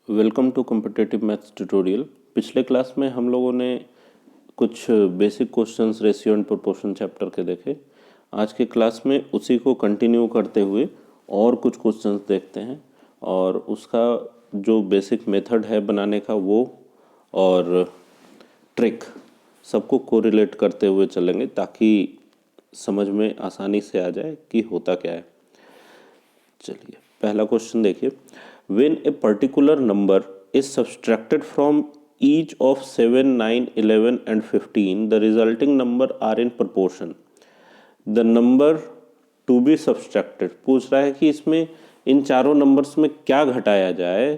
Welcome to competitive maths tutorial. पिछले class में हम लोगों ने कुछ basic questions ratio and proportion chapter के देखे। आज के क्लास में उसी को कंटिन्यू करते हुए और कुछ क्वेश्चंस देखते हैं और उसका जो बेसिक मेथड है बनाने का वो और ट्रिक सबको कोरिलेट करते हुए चलेंगे ताकि समझ में आसानी से आ जाए कि होता क्या है। चलिए पहला क्वेश्चन देखिए। When a particular number is subtracted from each of 7, 9, 11 and 15 the resulting number are in proportion the number to be subtracted. पूछ रहा है कि इसमें इन चारों नंबर्स में क्या घटाया जाए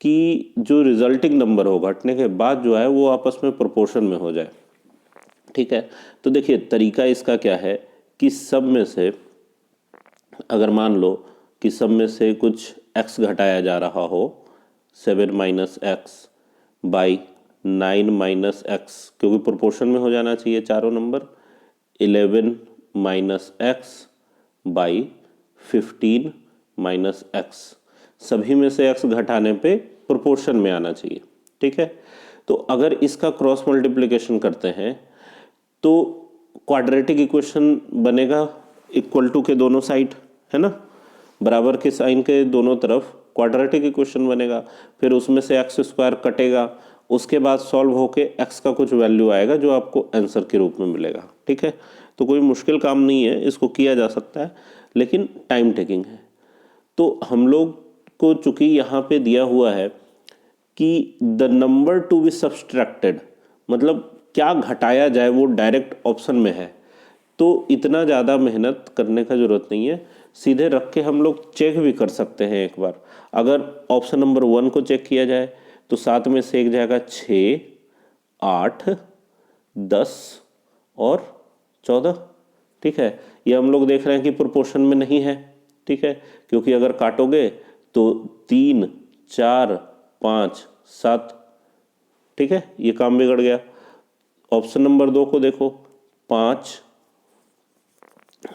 कि जो रिजल्टिंग नंबर हो घटने के बाद जो है वो आपस में प्रोपोर्शन में हो जाए। ठीक है, तो देखिए तरीका इसका क्या है कि सब में से अगर मान लो कि सब में से कुछ x घटाया जा रहा हो 7 minus x by 9 minus x, क्योंकि प्रोपोर्शन में हो जाना चाहिए चारों number, 11 minus x by 15 minus x, सभी में से x घटाने पे प्रोपोर्शन में आना चाहिए। ठीक है, तो अगर इसका क्रॉस मल्टीप्लिकेशन करते हैं तो क्वाड्रेटिक इक्वेशन बनेगा इक्वल टू के दोनों साइड, है ना, बराबर के साइन के दोनों तरफ क्वाड्रेटिक इक्वेशन बनेगा। फिर उसमें से एक्स स्क्वायर कटेगा, उसके बाद सॉल्व होके एक्स का कुछ वैल्यू आएगा जो आपको आंसर के रूप में मिलेगा। ठीक है, तो कोई मुश्किल काम नहीं है, इसको किया जा सकता है लेकिन टाइम टेकिंग है। तो हम लोग को चूंकि यहाँ पे दिया हुआ है कि the number to be subtracted, मतलब क्या घटाया जाए, वो डायरेक्ट ऑप्शन में है, तो इतना ज़्यादा मेहनत करने का ज़रूरत नहीं है। सीधे रख के हम लोग चेक भी कर सकते हैं एक बार। अगर ऑप्शन नंबर 1 को चेक किया जाए तो 7 में से एक जाएगा 6, 8, 10 और 14। ठीक है, ये हम लोग देख रहे हैं कि प्रोपोर्शन में नहीं है। ठीक है, क्योंकि अगर काटोगे तो 3, 4, 5, 7, ठीक है, ये काम बिगड़ गया। ऑप्शन नंबर 2 को देखो, 5,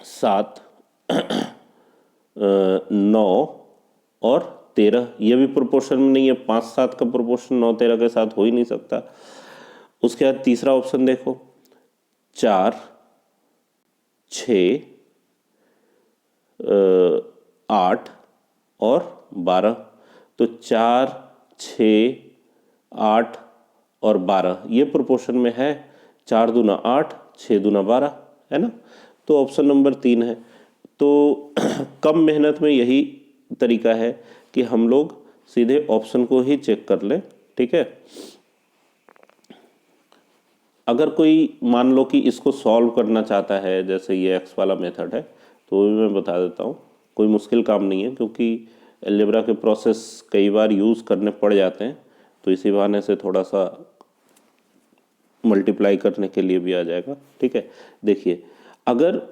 7, 9 और 13, ये भी प्रोपोर्शन में नहीं है। 5, 7 का प्रोपोर्शन 9, 13 के साथ हो ही नहीं सकता। उसके बाद तीसरा ऑप्शन देखो, 4, 6, 8 और 12, तो 4, 6, 8 और 12 ये प्रोपोर्शन में है। 4 दूना 8, 6 दूना 12, है ना, तो ऑप्शन नंबर 3 है। तो कम मेहनत में यही तरीका है कि हम लोग सीधे ऑप्शन को ही चेक कर लें। ठीक है, अगर कोई मान लो कि इसको सॉल्व करना चाहता है, जैसे ये एक्स वाला मेथड है, तो वो भी मैं बता देता हूँ, कोई मुश्किल काम नहीं है क्योंकि अलजेब्रा के प्रोसेस कई बार यूज़ करने पड़ जाते हैं, तो इसी बहाने से थोड़ा सा मल्टीप्लाई करने के लिए भी आ जाएगा। ठीक है, देखिए अगर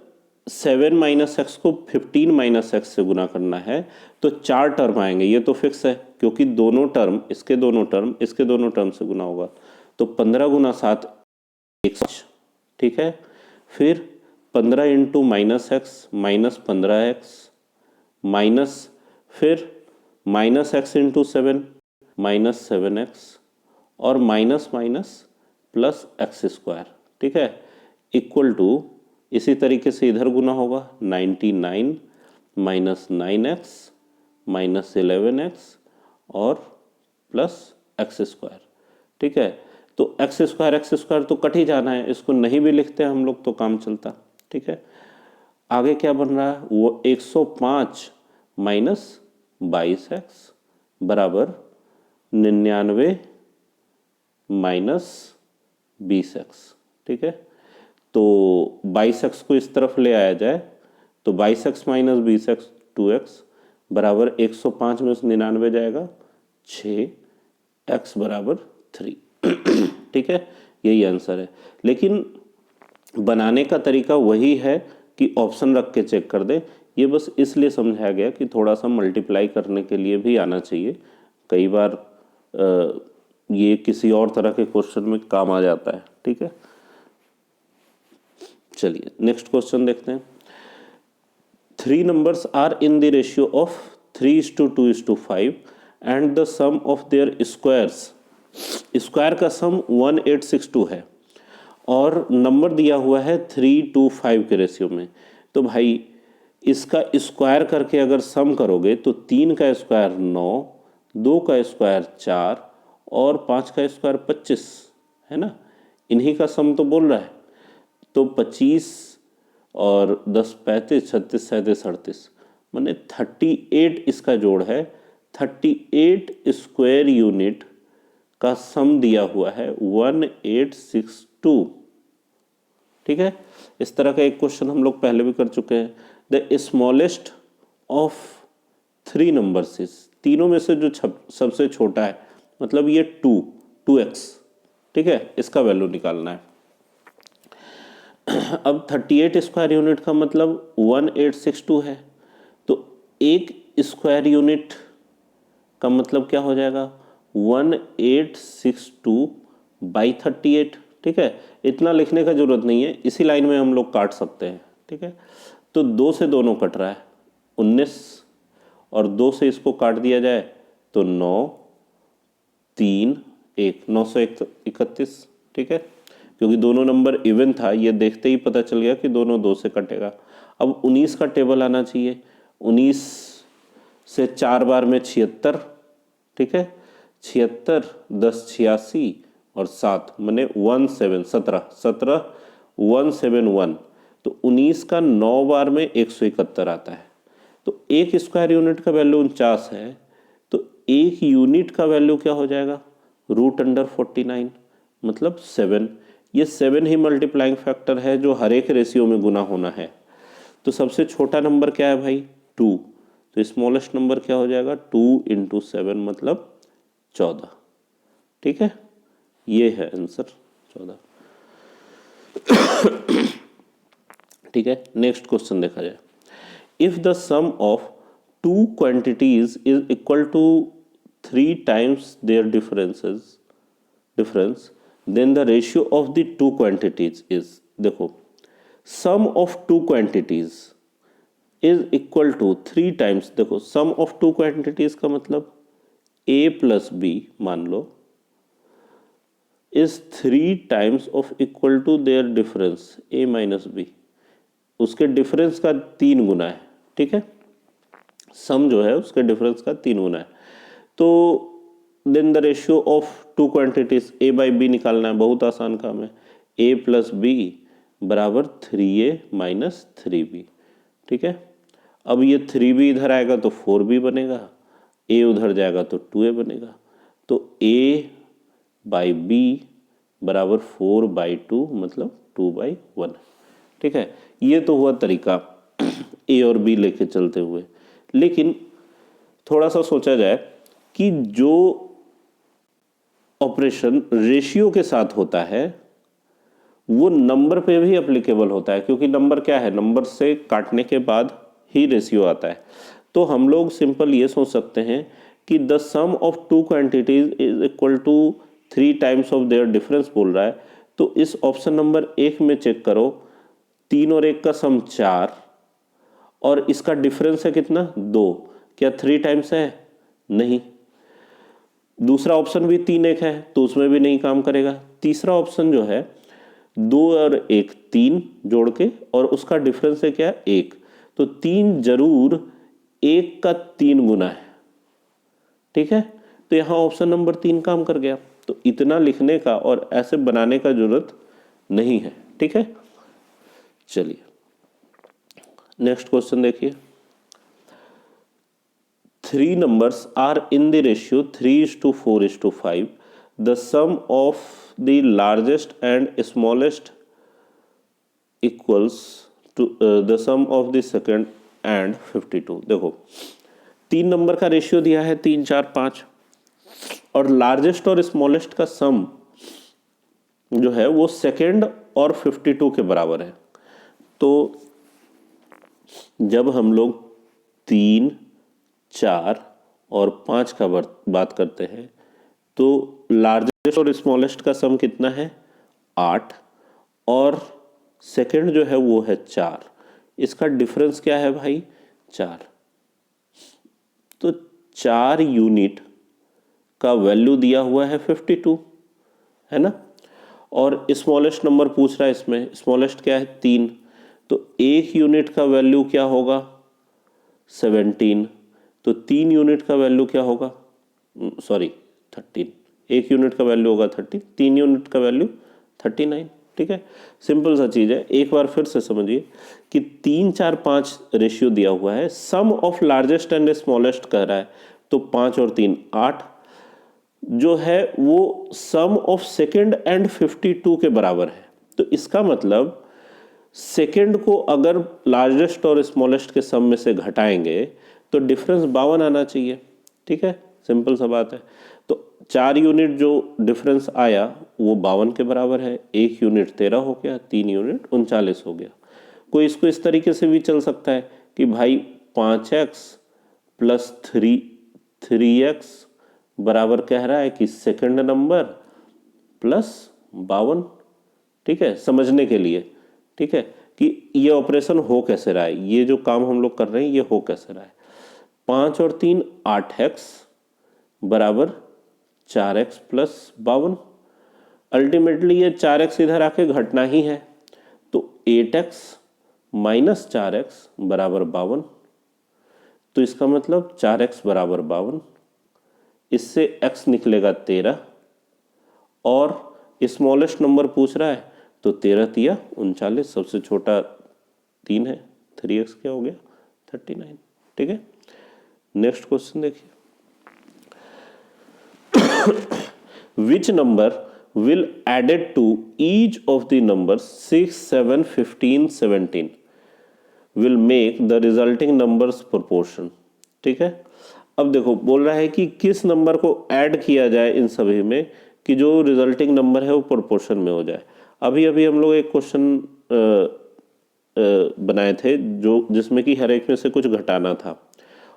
7 माइनस एक्स को 15 माइनस एक्स से गुना करना है तो 4 टर्म आएंगे, ये तो फिक्स है क्योंकि दोनों टर्म, इसके दोनों टर्म, इसके दोनों टर्म से गुना होगा, तो 15 गुना 7 100। ठीक है, फिर 15 into minus x minus 15x minus, फिर minus x into 7 minus 7x और minus minus plus x square. ठीक है, इक्वल टू, इसी तरीके से इधर गुना होगा, 99 माइनस 9x माइनस 11x और प्लस एक्स स्क्वायर। ठीक है, तो एक्स स्क्वायर तो कट ही जाना है, इसको नहीं भी लिखते हैं हम लोग तो काम चलता। ठीक है, आगे क्या बन रहा है, वो 105 माइनस 22x बराबर 99 माइनस 20x। ठीक है, तो 22x को इस तरफ ले आया जाए तो 22x माइनस 20x 2x बराबर 105 में से 99 जाएगा 6, x बराबर 3। ठीक है, यही आंसर है। लेकिन बनाने का तरीका वही है कि ऑप्शन रख के चेक कर दे। ये बस इसलिए समझाया गया कि थोड़ा सा मल्टीप्लाई करने के लिए भी आना चाहिए। कई बार ये किसी और तरह के क्वेश्चन में काम आ जाता है। ठीक है, चलिए नेक्स्ट क्वेश्चन देखते हैं। 3 numbers are in the ratio of 3:2:5 and the sum of their squares, square का सम 1862 है और नंबर दिया हुआ है 3:5 के रेशियो में। तो भाई इसका स्क्वायर करके अगर सम करोगे तो 3 का स्क्वायर 9, 2 का स्क्वायर 4 और 5 का स्क्वायर 25 है ना, इन्हीं का सम तो बोल रहा है। तो 25 और 10 35 36 37 38 माने 38 इसका जोड़ है। 38 स्क्वायर यूनिट का सम दिया हुआ है 1862। ठीक है, इस तरह का एक क्वेश्चन हम लोग पहले भी कर चुके हैं। The smallest of 3 numbers is, तीनों में से जो सबसे छोटा है, मतलब ये 2x, ठीक है, इसका वैल्यू निकालना है। अब 38 स्क्वायर यूनिट का मतलब 1862 है, तो एक स्क्वायर यूनिट का मतलब क्या हो जाएगा 1862 बाई 38। ठीक है, इतना लिखने का जरूरत नहीं है, इसी लाइन में हम लोग काट सकते हैं। ठीक है, तो 2 से दोनों कट रहा है 19 और 2 से इसको काट दिया जाए तो 9 3 1 931। ठीक है, क्योंकि दोनों नंबर इवन था, ये देखते ही पता चल गया कि दोनों 2 से कटेगा। अब 19 का टेबल आना चाहिए। 19 से 4 बार में 76। ठीक है, 76 10 86 और 7 मैंने 17 171। तो 19 का 9 बार में 171 आता है। तो एक स्क्वायर यूनिट का वैल्यू 49 है, तो एक यूनिट का वैल्यू क्या हो जाएगा √49 मतलब 7। ये 7 ही मल्टीप्लाइंग फैक्टर है जो हर एक रेशियो में गुना होना है। तो सबसे छोटा नंबर क्या है भाई 2, तो स्मॉलेस्ट नंबर क्या हो जाएगा 2 × 7 मतलब 14। ठीक है, ये है आंसर 14। ठीक है, नेक्स्ट क्वेश्चन देखा जाए। If the sum of 2 quantities is equal to 3 times their difference then the ratio of the 2 quantities is, देखो sum of 2 quantities is equal to 3 times, देखो सम ऑफ 2 क्वांटिटीज का मतलब a plus B मान लो is 3 times of equal to their difference a minus B, उसके difference का 3 गुना है। ठीक है, सम जो है उसके डिफरेंस का 3 गुना है। तो then the ratio of 2 quantities a by B निकालना है, बहुत आसान काम है। a प्लस बी बराबर 3a माइनस 3b। ठीक है, अब ये 3b इधर आएगा तो 4b बनेगा, a उधर जाएगा तो 2a बनेगा। तो a बाई बी बराबर 4/2 मतलब 2/1। ठीक है, ये तो हुआ तरीका a और b लेके चलते हुए। लेकिन थोड़ा सा सोचा जाए कि जो ऑपरेशन रेशियो के साथ होता है वो नंबर पे भी एप्लीकेबल होता है, क्योंकि नंबर क्या है, नंबर से काटने के बाद ही रेशियो आता है। तो हम लोग सिंपल ये सोच सकते हैं कि the sum of 2 quantities is equal to 3 times of their difference बोल रहा है। तो इस ऑप्शन नंबर 1 में चेक करो, 3 और 1 का सम 4 और इसका डिफरेंस है कितना 2, क्या 3 टाइम्स है, नहीं। दूसरा ऑप्शन भी 3 1 है तो उसमें भी नहीं काम करेगा। तीसरा ऑप्शन जो है 2 और 1 3 जोड़ के और उसका डिफरेंस है क्या 1, तो 3 जरूर 1 का 3 गुना है। ठीक है, तो यहां ऑप्शन नंबर 3 काम कर गया। तो इतना लिखने का और ऐसे बनाने का जरूरत नहीं है। ठीक है, चलिए नेक्स्ट क्वेश्चन देखिए। 3 numbers are in the ratio 3:4:5. The sum of the largest and smallest equals to the sum of the second and 52। देखो 3 नंबर का रेशियो दिया है 3 4 5 और लार्जेस्ट और स्मॉलेस्ट का सम जो है वो सेकेंड और 52 के बराबर है। तो जब हम लोग 3 4 और 5 का बात करते हैं तो लार्जेस्ट और स्मॉलेस्ट का सम कितना है 8 और सेकंड जो है वो है 4, इसका डिफरेंस क्या है भाई 4। तो 4 यूनिट का वैल्यू दिया हुआ है 52, है ना। और स्मॉलेस्ट नंबर पूछ रहा है, इसमें स्मॉलेस्ट क्या है 3, तो 1 यूनिट का वैल्यू क्या होगा 17, तो 3 यूनिट का वैल्यू क्या होगा, सॉरी 13, 1 यूनिट का वैल्यू होगा 30, 3 यूनिट का वैल्यू 39। ठीक है, सिंपल सा चीज़ है। एक बार फिर से समझिए कि 3 4 5 रेशियो दिया हुआ है, सम ऑफ लार्जेस्ट एंड स्मॉलेस्ट कह रहा है, तो 5 और 3 8 जो है वो सम ऑफ सेकेंड एंड 52 के बराबर है। तो इसका मतलब सेकेंड को अगर लार्जेस्ट और स्मॉलेस्ट के सम में से घटाएंगे तो डिफरेंस 52 आना चाहिए। ठीक है, सिंपल सा बात है। तो 4 यूनिट जो डिफरेंस आया वो 52 के बराबर है, 1 यूनिट 13 हो गया, 3 यूनिट 39 हो गया। कोई इसको इस तरीके से भी चल सकता है कि भाई 5x प्लस 3x बराबर कह रहा है कि सेकंड नंबर प्लस 52। ठीक है, समझने के लिए, ठीक है, कि ये ऑपरेशन हो कैसे रहा है, ये जो काम हम लोग कर रहे हैं ये हो कैसे रहा है। 5 और 3 8x बराबर 4x प्लस 52। अल्टीमेटली ये 4x इधर आके घटना ही है, तो 8x माइनस 4x बराबर 52। तो इसका मतलब 4x बराबर 52, इससे x निकलेगा 13, और स्मॉलेस्ट नंबर पूछ रहा है तो 13 तिया 39, सबसे छोटा 3 है, 3x क्या हो गया 39। ठीक है, नेक्स्ट क्वेश्चन देखिए, which number will added to each of the numbers 6 7 15 17 will make the resulting numbers proportion। ठीक है, अब देखो बोल रहा है कि किस नंबर को ऐड किया जाए इन सभी में कि जो रिजल्टिंग नंबर है वो प्रोपोर्शन में हो जाए। अभी अभी हम लोग एक क्वेश्चन बनाए थे जो जिसमें कि हर एक में से कुछ घटाना था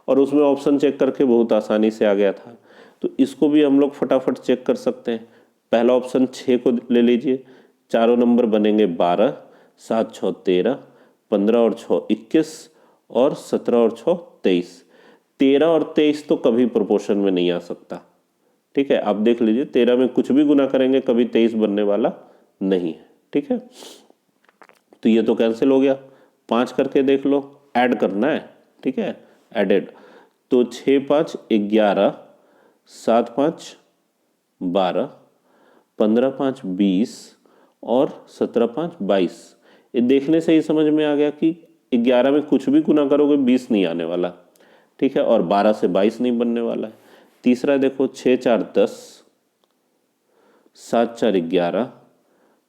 और उसमें ऑप्शन चेक करके बहुत आसानी से आ गया था। तो इसको भी हम लोग फटाफट चेक कर सकते हैं। पहला ऑप्शन 6 को ले लीजिए, चारों नंबर बनेंगे 12, 7 6 13, 15 और 6 21 और 17 और 6 23। 13 और 23 तो कभी प्रोपोर्शन में नहीं आ सकता। ठीक है, आप देख लीजिए 13 में कुछ भी गुना करेंगे कभी 23 बनने वाला नहीं है। ठीक है, तो ये तो कैंसिल हो गया। 5 करके देख लो, ऐड करना है। ठीक है, एडेड, तो 6 5 11, 7 5 12, 15 5 20 और 17 5 22। ये देखने से ही समझ में आ गया कि 11 में कुछ भी गुना करोगे 20 नहीं आने वाला। ठीक है, और 12 से 22 नहीं बनने वाला है। तीसरा देखो 6 4 10, 7 4 11,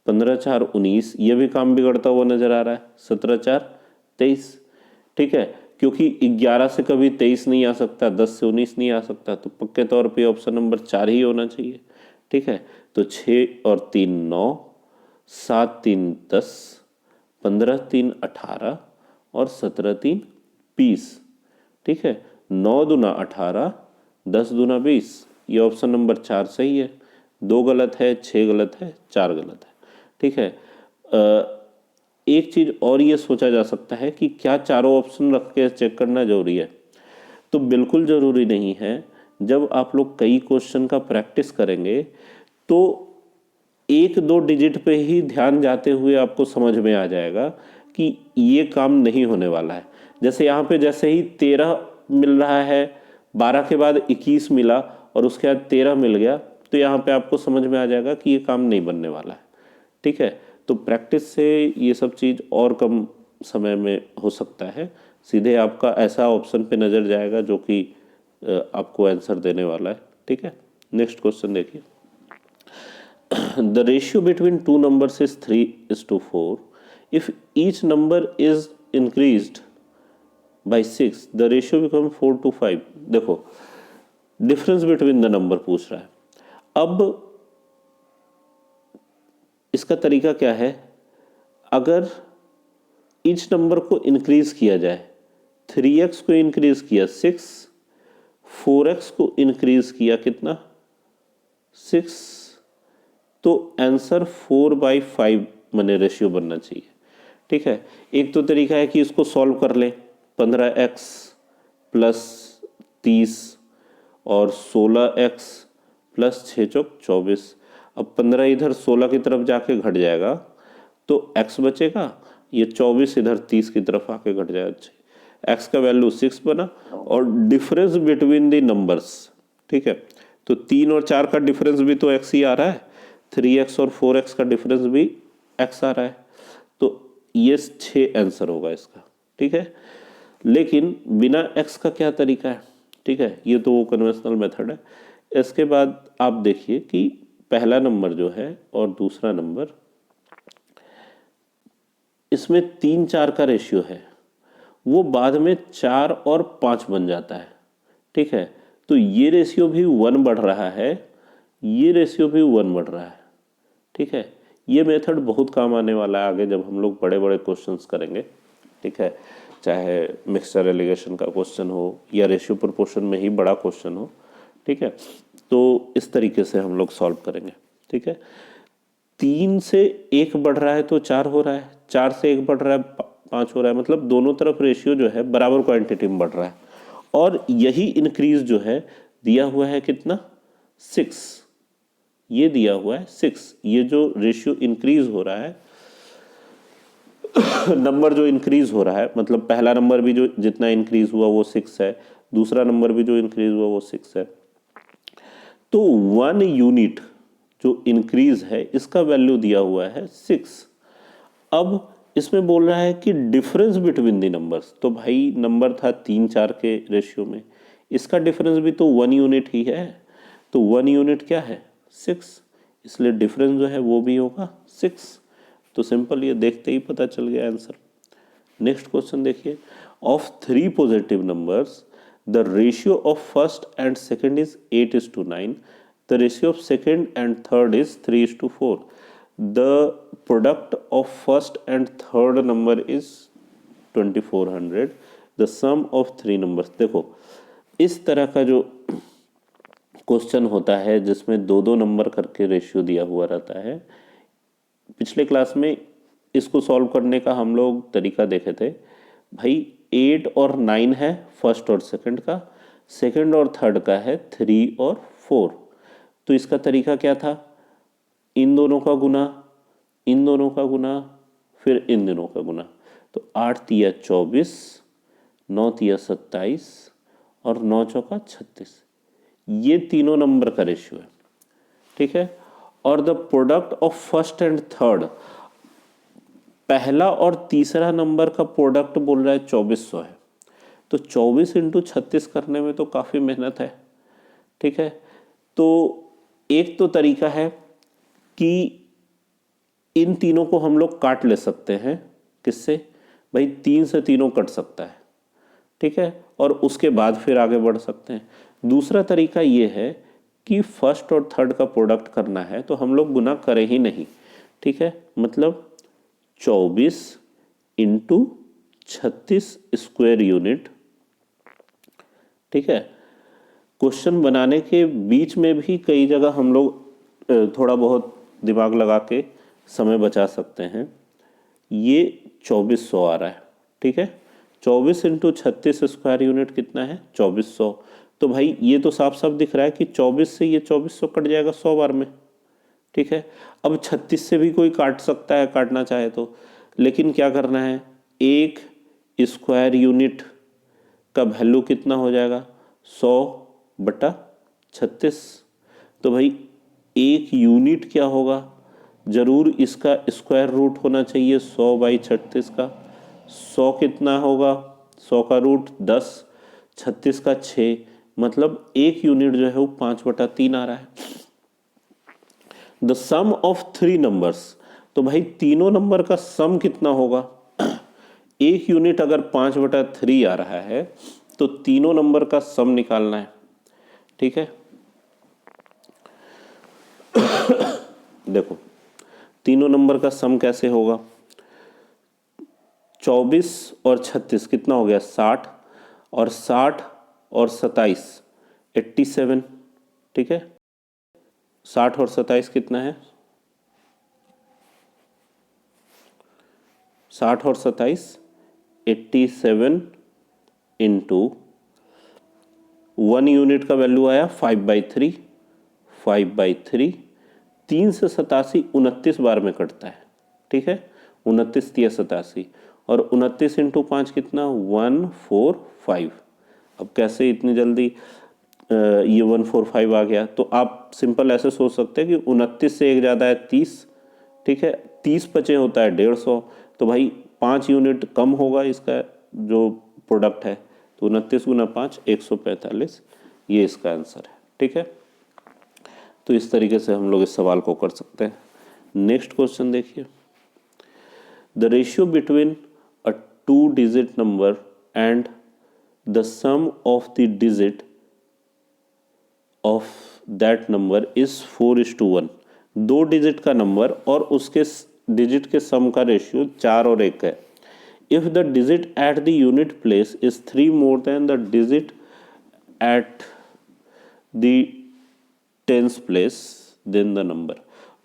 15 4 19, ये भी काम बिगड़ता हुआ नजर आ रहा है। 17 4 23। ठीक है, क्योंकि 11 से कभी 23 नहीं आ सकता, 10 से 19 नहीं आ सकता, तो पक्के तौर पे ऑप्शन नंबर 4 ही होना चाहिए। ठीक है, तो 6 और 3 9, 7 3 10, 15 3 18 और 17 3 20। ठीक है, 9 दूना 18, 10 दूना 20, ये ऑप्शन नंबर 4 सही है। 2 गलत है, 6 गलत है, 4 गलत है। ठीक है, एक चीज़ और ये सोचा जा सकता है कि क्या चारों ऑप्शन रख के चेक करना जरूरी है, तो बिल्कुल ज़रूरी नहीं है। जब आप लोग कई क्वेश्चन का प्रैक्टिस करेंगे तो 1 2 डिजिट पे ही ध्यान जाते हुए आपको समझ में आ जाएगा कि ये काम नहीं होने वाला है। जैसे यहाँ पे जैसे ही 13 मिल रहा है, 12 के बाद 21 मिला और उसके बाद 13 मिल गया, तो यहाँ पे आपको समझ में आ जाएगा कि ये काम नहीं बनने वाला है। ठीक है, तो प्रैक्टिस से ये सब चीज़ और कम समय में हो सकता है। सीधे आपका ऐसा ऑप्शन पे नज़र जाएगा जो कि आपको आंसर देने वाला है। ठीक है, नेक्स्ट क्वेश्चन देखिए, the ratio between two numbers is 3:4। If each number is increased by 6 the ratio become 4:5। देखो डिफरेंस बिटवीन द नंबर पूछ रहा है। अब इसका तरीका क्या है, अगर ईच नंबर को इंक्रीज किया जाए, 3x को इंक्रीज किया 6, 4x को इंक्रीज किया कितना 6, तो आंसर 4/5 मने रेशियो बनना चाहिए। ठीक है, एक तो तरीका है कि इसको सॉल्व कर लें, 15x प्लस 30 और 16x प्लस 6 चौक 24। अब 15 इधर 16 की तरफ जाके घट जाएगा तो x बचेगा, ये 24 इधर 30 की तरफ आके घट जाएगा, x का वैल्यू 6 बना। और डिफरेंस बिटवीन द नंबर्स, ठीक है, तो 3 और 4 का डिफरेंस भी तो x ही आ रहा है, 3x और 4x का डिफरेंस भी x आ रहा है, तो ये 6 आंसर होगा इसका, ठीक है। लेकिन बिना x का क्या तरीका है, ठीक है, ये तो वो कन्वेंशनल मेथड है। इसके बाद आप देखिए कि पहला नंबर जो है और दूसरा नंबर, इसमें 3-4 का रेशियो है, वो बाद में 4 और 5 बन जाता है, ठीक है। तो ये रेशियो भी 1 बढ़ रहा है, ये रेशियो भी 1 बढ़ रहा है, ठीक है। ये मेथड बहुत काम आने वाला है आगे जब हम लोग बड़े बड़े क्वेश्चंस करेंगे, ठीक है, चाहे मिक्सचर एलिगेशन का क्वेश्चन हो या रेशियो प्रोपोर्शन में ही बड़ा क्वेश्चन हो, ठीक है। तो इस तरीके से हम लोग सॉल्व करेंगे, ठीक है। 3 से 1 बढ़ रहा है तो 4 हो रहा है, 4 से 1 बढ़ रहा है 5 हो रहा है, मतलब दोनों तरफ रेशियो जो है बराबर क्वांटिटी में बढ़ रहा है। और यही इंक्रीज जो है दिया हुआ है कितना, 6, ये दिया हुआ है 6। ये जो रेशियो इंक्रीज हो रहा है नंबर जो इंक्रीज हो रहा है, मतलब पहला नंबर भी जो जितना इंक्रीज हुआ वो 6 है, दूसरा नंबर भी जो इंक्रीज हुआ वो 6 है। तो 1 यूनिट जो इंक्रीज है इसका वैल्यू दिया हुआ है 6। अब इसमें बोल रहा है कि डिफरेंस बिटवीन द नंबर्स, तो भाई नंबर था 3-4 के रेशियो में, इसका डिफरेंस भी तो 1 यूनिट ही है, तो 1 यूनिट क्या है, 6, इसलिए डिफरेंस जो है वो भी होगा 6। तो सिंपल ये देखते ही पता चल गया आंसर। नेक्स्ट क्वेश्चन देखिए, of 3 positive numbers the ratio of first and second is 8:9, the ratio of second and third is 3:4, the product of first and third number is 2400, the sum of 3 numbers। देखो इस तरह का जो question होता है जिसमें 2-2 number करके ratio दिया हुआ रहता है, पिछले क्लास में इसको सॉल्व करने का हम लोग तरीका देखे थे। भाई 8 और 9 है फर्स्ट और सेकंड का, सेकंड और थर्ड का है 3 और 4। तो इसका तरीका क्या था, इन दोनों का गुना, इन दोनों का गुना, फिर इन दोनों का गुना। तो 8 तिया 24, 9 तिया 27 और 9 चौका 36, ये तीनों नंबर का रेशियो है, ठीक है। और the product of first and third, पहला और तीसरा नंबर का प्रोडक्ट बोल रहा है 2400 है, तो 24 इंटू 36 करने में तो काफ़ी मेहनत है, ठीक है। तो एक तो तरीका है कि इन तीनों को हम लोग काट ले सकते हैं, किससे, भाई 3 से तीनों कट सकता है, ठीक है, और उसके बाद फिर आगे बढ़ सकते हैं। दूसरा तरीका ये है कि फर्स्ट और थर्ड का प्रोडक्ट करना है तो हम लोग गुना करें ही नहीं, ठीक है, मतलब 24 इंटू 36 स्क्वायर यूनिट, ठीक है। क्वेश्चन बनाने के बीच में भी कई जगह हम लोग थोड़ा बहुत दिमाग लगा के समय बचा सकते हैं। ये 2400 आ रहा है, ठीक है, 24 इंटू 36 स्क्वायर यूनिट कितना है, 2400। तो भाई ये तो साफ साफ दिख रहा है कि 24 से ये 2400 कट जाएगा 100 बार में, ठीक है। अब 36 से भी कोई काट सकता है काटना चाहे तो, लेकिन क्या करना है, एक स्क्वायर यूनिट का वैल्यू कितना हो जाएगा, 100/36। तो भाई एक यूनिट क्या होगा, जरूर इसका स्क्वायर रूट होना चाहिए 100/36 का। 100 कितना होगा, 100 का रूट 10, 36 का 6, मतलब एक यूनिट जो है वो 5/3 आ रहा है। द सम ऑफ 3 नंबर्स, तो भाई तीनों नंबर का सम कितना होगा, एक यूनिट अगर 5/3 आ रहा है तो तीनों नंबर का सम निकालना है, ठीक है। देखो तीनों नंबर का सम कैसे होगा, 24 और 36 कितना हो गया 60, और 60 और 27 87, ठीक है। 60 और 27 कितना है, 60 और 27 87 इंटू 1 यूनिट का वैल्यू आया 5/3, 5/3। 3 से 87 29 बार में कटता है, ठीक है, 29 3 87, और 29 इंटू 5 कितना, 145। अब कैसे इतनी जल्दी ये 145 आ गया, तो आप सिंपल ऐसे सोच सकते हैं कि 29 से एक ज़्यादा है 30, ठीक है, 30 बचे होता है 150, तो भाई 5 यूनिट कम होगा इसका जो प्रोडक्ट है, तो 29 गुना 5 145, ये इसका आंसर है, ठीक है। तो इस तरीके से हम लोग इस सवाल को कर सकते हैं। नेक्स्ट क्वेश्चन देखिए, the ratio between a 2 digit number and the sum of the digit of that number is 4:1। 2 digit का नंबर और उसके डिजिट के सम का रेशियो 4 और 1 है। If the digit at the unit place is 3 more than the digit at the tens place then the number.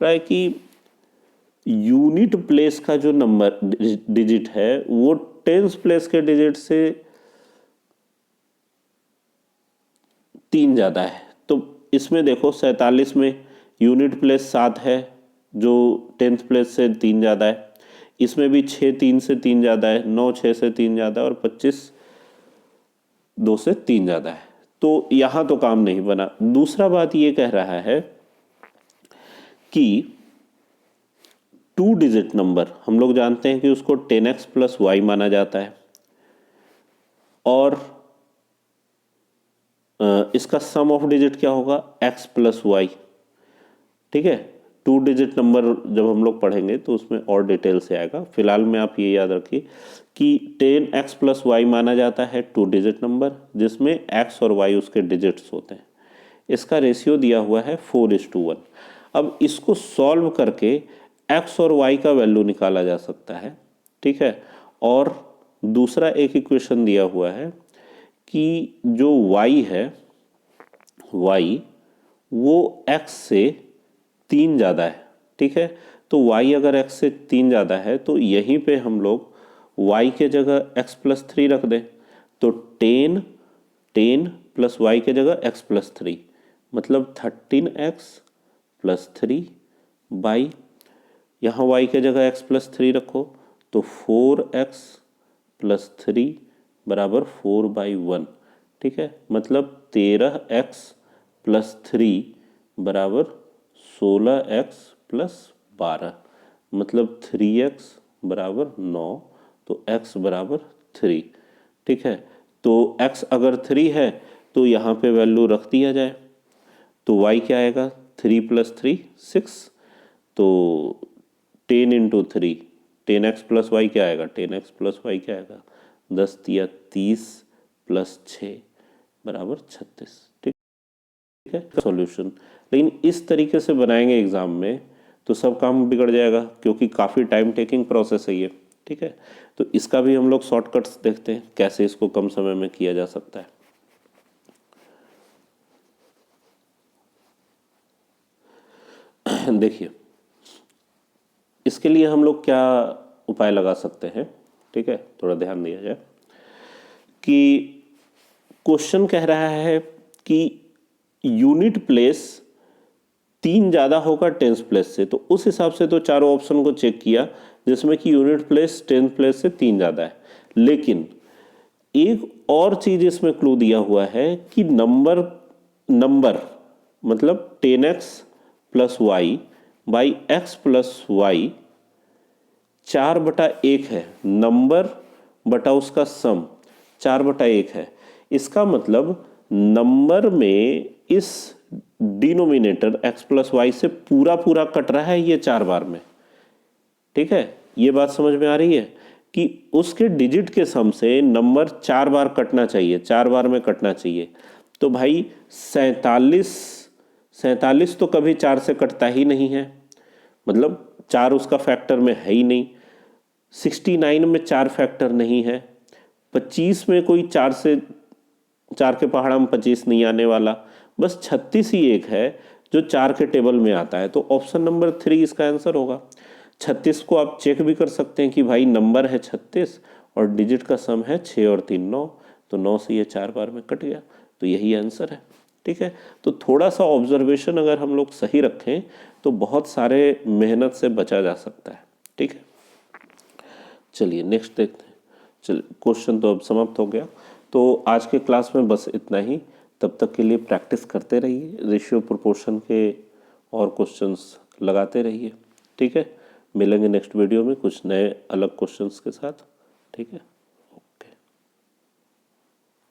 रहा है कि यूनिट प्लेस का जो नंबर डिजिट है वो टेंस प्लेस के डिजिट से 3 ज़्यादा है। तो इसमें देखो 47 में यूनिट प्लेस 7 है जो टेंथ प्लेस से 3 ज़्यादा है, इसमें भी 6 3 से 3 ज़्यादा है, 9 6 से 3 ज़्यादा है, और 25 2 से 3 ज़्यादा है। तो यहाँ तो काम नहीं बना। दूसरा बात ये कह रहा है कि 2 डिजिट नंबर हम लोग जानते हैं कि उसको 10x प्लस वाई माना जाता है, और इसका सम ऑफ डिजिट क्या होगा, x प्लस वाई, ठीक है। 2 डिजिट नंबर जब हम लोग पढ़ेंगे तो उसमें और डिटेल से आएगा। फिलहाल में आप ये याद रखिए कि 10x प्लस वाई माना जाता है 2 डिजिट नंबर जिसमें x और y उसके डिजिट्स होते हैं। इसका रेशियो दिया हुआ है 4:1। अब इसको सॉल्व करके x और y का वैल्यू निकाला जा सकता है, ठीक है। और दूसरा एक इक्वेशन दिया हुआ है कि जो y है, y वो x से 3 ज़्यादा है, ठीक है। तो y अगर x से 3 ज़्यादा है तो यहीं पे हम लोग y के जगह x प्लस 3 रख दें, तो 10 प्लस y के जगह x प्लस 3, मतलब 13x प्लस 3 बाई, यहाँ y के जगह x प्लस 3 रखो तो 4x प्लस 3 बराबर 4/1, ठीक है। मतलब 13x प्लस 3 बराबर 16x प्लस 12, मतलब 3x बराबर 9, तो x बराबर 3, ठीक है। तो x अगर 3 है तो यहाँ पे वैल्यू रख दिया जाए, तो y क्या आएगा, 3 प्लस 3 6, तो 10 इंटू 3 10x प्लस वाई क्या आएगा, 10x प्लस वाई क्या आएगा, 10 या 30 प्लस 6 बराबर 36, ठीक है। सॉल्यूशन, लेकिन इस तरीके से बनाएंगे एग्जाम में तो सब काम बिगड़ जाएगा, क्योंकि काफ़ी टाइम टेकिंग प्रोसेस है ये, ठीक है। तो इसका भी हम लोग शॉर्टकट्स देखते हैं कैसे इसको कम समय में किया जा सकता है। देखिए, इसके लिए हम लोग क्या उपाय लगा सकते हैं, ठीक है, थोड़ा ध्यान दिया जाए कि क्वेश्चन कह रहा है कि यूनिट प्लेस 3 ज़्यादा होगा टेंथ प्लेस से, तो उस हिसाब से तो चारों ऑप्शन को चेक किया जिसमें कि यूनिट प्लेस टेंथ प्लेस से 3 ज़्यादा है। लेकिन एक और चीज़ इसमें क्लू दिया हुआ है कि नंबर मतलब 10x plus Y by X plus Y 4/1 है, नंबर बटा उसका सम 4/1 है। इसका मतलब नंबर में इस डिनोमिनेटर x प्लस वाई से पूरा पूरा कट रहा है ये 4 बार में, ठीक है। ये बात समझ में आ रही है कि उसके डिजिट के सम से नंबर 4 बार कटना चाहिए, 4 बार में कटना चाहिए। तो भाई 47 तो कभी 4 से कटता ही नहीं है, मतलब 4 उसका फैक्टर में है ही नहीं। 69 में 4 फैक्टर नहीं है। 25 में कोई 4 के पहाड़ा में 25 नहीं आने वाला, बस 36 ही एक है जो 4 के टेबल में आता है। तो ऑप्शन नंबर 3 इसका आंसर होगा। 36 को आप चेक भी कर सकते हैं कि भाई नंबर है 36 और डिजिट का सम है 6 और 3 9, तो 9 से ये 4 बार में कट गया, तो यही आंसर है, ठीक है। तो थोड़ा सा ऑब्जर्वेशन अगर हम लोग सही रखें तो बहुत सारे मेहनत से बचा जा सकता है। ठीक है, चलिए नेक्स्ट देखते हैं। चलिए, क्वेश्चन तो अब समाप्त हो गया। तो आज के क्लास में बस इतना ही। तब तक के लिए प्रैक्टिस करते रहिए, रेशियो प्रोपोर्शन के और क्वेश्चंस लगाते रहिए। ठीक है, मिलेंगे नेक्स्ट वीडियो में कुछ नए अलग क्वेश्चंस के साथ। ठीक है।